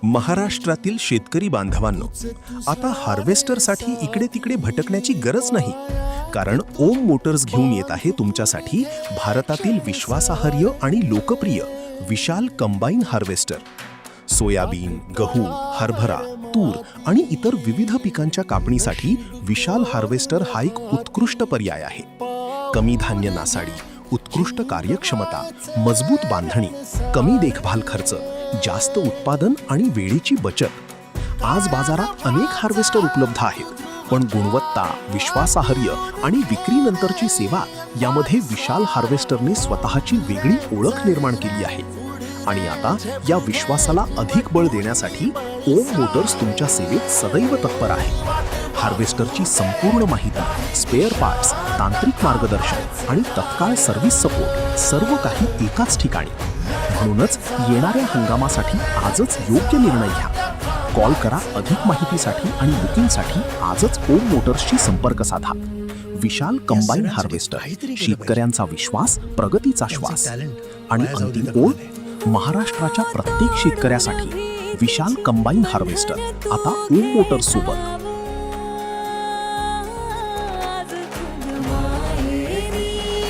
महाराष्ट्रातील शेतकरी बांधवांनो, आता हार्वेस्टरसाठी इकडे तिकडे भटकण्याची गरज नाही, कारण ओम मोटर्स घेऊन येत आहे तुमच्यासाठी भारतातील विश्वासार्ह आणि लोकप्रिय विशाल कंबाईन हार्वेस्टर. सोयाबीन, गहू, हरभरा, तूर आणि इतर विविध पिकांच्या कापणीसाठी विशाल हार्वेस्टर हा एक उत्कृष्ट पर्याय आहे. कमी धान्य नासाडी, उत्कृष्ट कार्यक्षमता, मजबूत बांधणी, कमी देखभाल खर्च, जास्त उत्पादन आणि वेळेची बचत. आज बाजारात अनेक हार्वेस्टर उपलब्ध आहेत, पण गुणवत्ता, विश्वासार्ह आणि विक्रीनंतरची सेवा यामध्ये विशाल हार्वेस्टरने स्वतःची वेगळी ओळख निर्माण केली आहे. आणि आता या विश्वासाला अधिक बळ देण्यासाठी ओम मोटर्स तुमच्या सेवेत सदैव तत्पर आहे. हार्वेस्टरची संपूर्ण माहिती, स्पेअर पार्ट्स, तांत्रिक मार्गदर्शन आणि तत्काळ सर्व्हिस सपोर्ट सर्व काही एकाच ठिकाणी. म्हणूनच येणाऱ्या हंगामासाठी आजच योग्य निर्णय घ्या. कॉल करा अधिक माहितीसाठी आणि बुकिंगसाठी आजच ओम मोटर्सशी संपर्क साधा. विशाल कंबाईन हार्वेस्टर, शेतकऱ्यांचा विश्वास, प्रगतीचा श्वास. आणि अंतिम ओळ, महाराष्ट्राच्या प्रत्येक शेतकऱ्यासाठी विशाल कंबाईन हार्वेस्टर आता ओम मोटर्स सोबत.